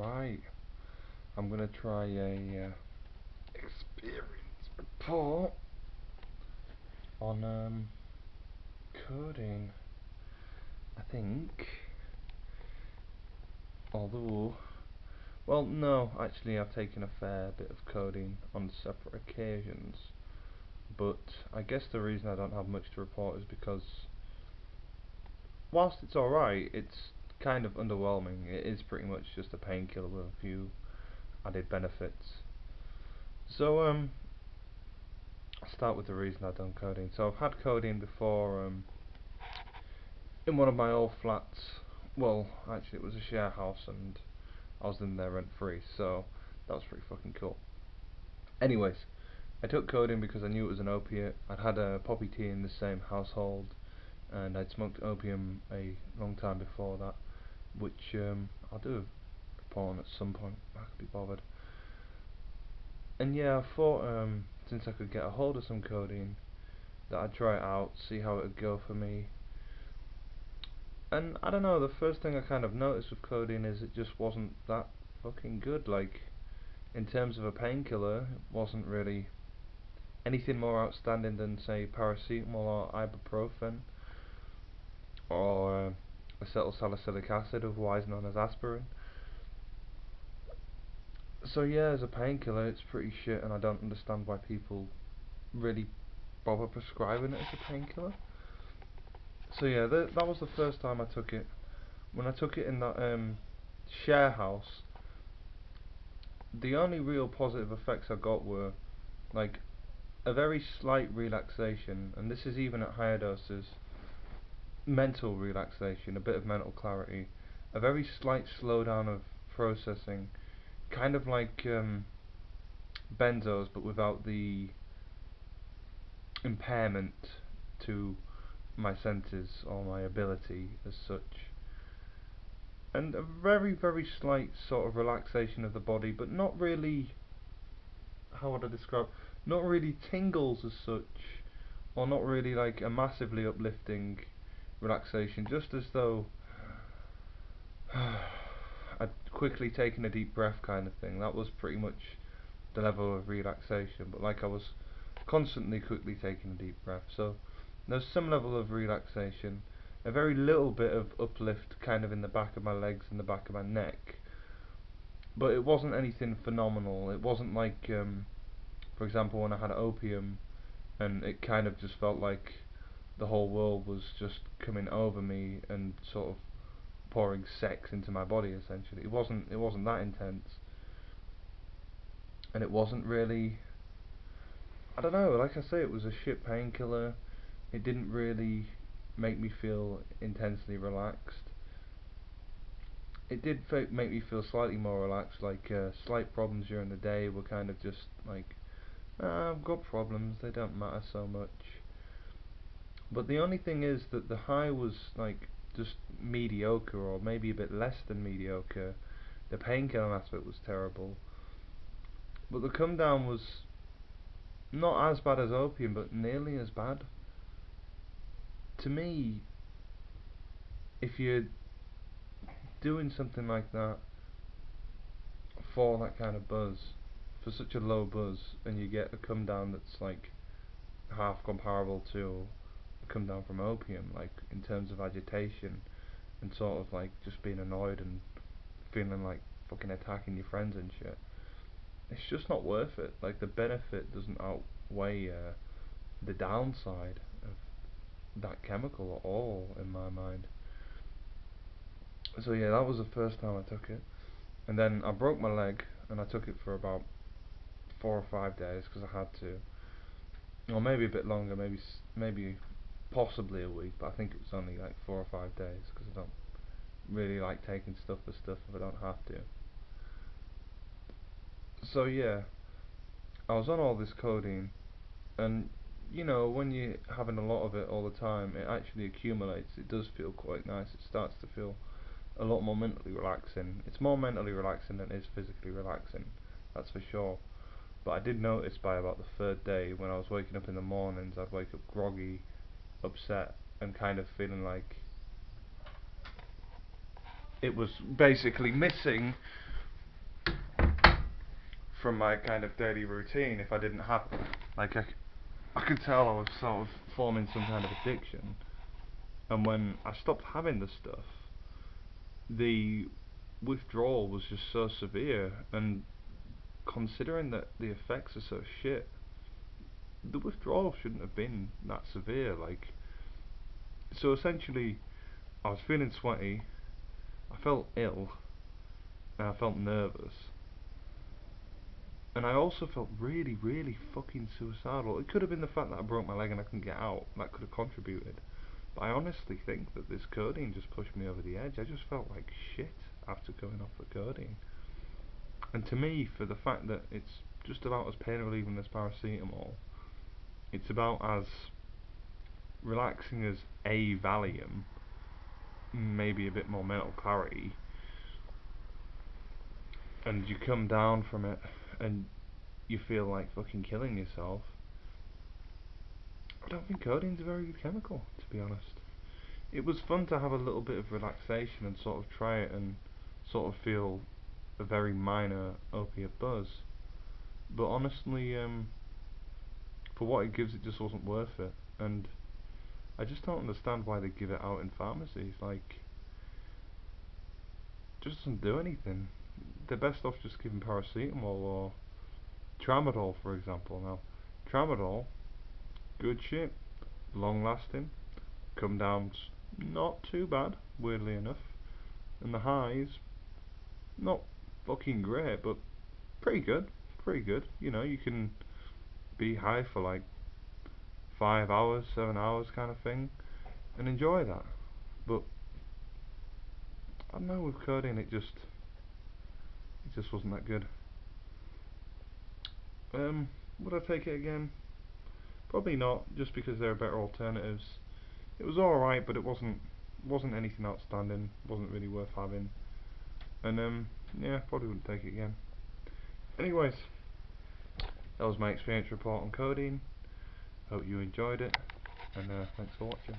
Right, I'm gonna try a experience report on codeine. I think, although, well, no, actually, I've taken a fair bit of codeine on separate occasions. But I guess the reason I don't have much to report is because, whilst it's alright, it's kind of underwhelming. It is pretty much just a painkiller with a few added benefits. So, I'll start with the reason I've done codeine. So I've had codeine before in one of my old flats. Well, actually it was a share house and I was in there rent free, so that was pretty fucking cool. Anyways, I took codeine because I knew it was an opiate. I'd had a poppy tea in the same household and I'd smoked opium a long time before that, which I'll do a report on at some point. I could be bothered. And yeah, I thought since I could get a hold of some codeine that I'd try it out, see how it would go for me. And I don't know, the first thing I kind of noticed with codeine is it just wasn't that fucking good. Like, in terms of a painkiller, it wasn't really anything more outstanding than, say, paracetamol or ibuprofen or acetylsalicylic acid, otherwise known as aspirin. So yeah, as a painkiller, it's pretty shit, and I don't understand why people really bother prescribing it as a painkiller. So yeah, that was the first time I took it. When I took it in that share house, the only real positive effects I got were like a very slight relaxation, and this is even at higher doses, mental relaxation, a bit of mental clarity, a very slight slowdown of processing, kind of like benzos but without the impairment to my senses or my ability as such. And a very, very slight sort of relaxation of the body, but not really, how would I describe, not really tingles as such, or not really like a massively uplifting relaxation, just as though I'd quickly taken a deep breath kind of thing. That was pretty much the level of relaxation, but like I was constantly quickly taking a deep breath. So there's some level of relaxation, a very little bit of uplift kind of in the back of my legs and the back of my neck, but it wasn't anything phenomenal. It wasn't like, for example, when I had opium and it kind of just felt like the whole world was just coming over me and sort of pouring sex into my body essentially. It wasn't that intense, and it wasn't really, I don't know, like I say, it was a shit painkiller. It didn't really make me feel intensely relaxed. It did make me feel slightly more relaxed, like slight problems during the day were kind of just like, I've got problems, they don't matter so much. But the only thing is that the high was like just mediocre, or maybe a bit less than mediocre. The painkiller aspect was terrible, but the come down was not as bad as opium, but nearly as bad. To me, if you're doing something like that for that kind of buzz, for such a low buzz, and you get a come down that's like half comparable to a come down from opium, like in terms of agitation and sort of like just being annoyed and feeling like fucking attacking your friends and shit, it's just not worth it. Like, the benefit doesn't outweigh the downside of that chemical at all, in my mind. So yeah, that was the first time I took it, and then I broke my leg, and I took it for about 4 or 5 days because I had to, or maybe a bit longer, maybe possibly a week, but I think it was only like 4 or 5 days because I don't really like taking stuff for stuff if I don't have to. So yeah, I was on all this codeine, and when you're having a lot of it all the time, it actually accumulates. It does feel quite nice. It starts to feel a lot more mentally relaxing. It's more mentally relaxing than it is physically relaxing, that's for sure. But I did notice by about the third day, when I was waking up in the mornings, I'd wake up groggy, upset, and kind of feeling like it was basically missing from my kind of daily routine if I didn't have it. Like I could tell I was sort of forming some kind of addiction, and when I stopped having the stuff, the withdrawal was just so severe, and considering that the effects are so shit, the withdrawal shouldn't have been that severe. Like, so essentially, I was feeling sweaty, I felt ill, and I felt nervous, and I also felt really, really fucking suicidal. It could have been the fact that I broke my leg and I couldn't get out, that could have contributed. But I honestly think that this codeine just pushed me over the edge. I just felt like shit after going off the codeine. And to me, for the fact that it's just about as pain relieving as paracetamol, it's about as relaxing as a Valium, maybe a bit more mental clarity, and you come down from it and you feel like fucking killing yourself. I don't think codeine's a very good chemical, to be honest. It was fun to have a little bit of relaxation and sort of try it and sort of feel a very minor opiate buzz. But honestly, for what it gives, it just wasn't worth it. And I just don't understand why they give it out in pharmacies. Like, it just doesn't do anything. They're best off just giving paracetamol or tramadol, for example. Now, tramadol, good shit, long lasting, come down not too bad, weirdly enough. And the highs, not fucking great, but pretty good. Pretty good. You know, you can be high for like 5 hours, 7 hours kind of thing, and enjoy that. But I don't know, with codeine it just wasn't that good. Would I take it again? Probably not, just because there are better alternatives. It was alright, but it wasn't anything outstanding. Wasn't really worth having. And yeah, probably wouldn't take it again. Anyways, that was my experience report on codeine. Hope you enjoyed it, and thanks for watching.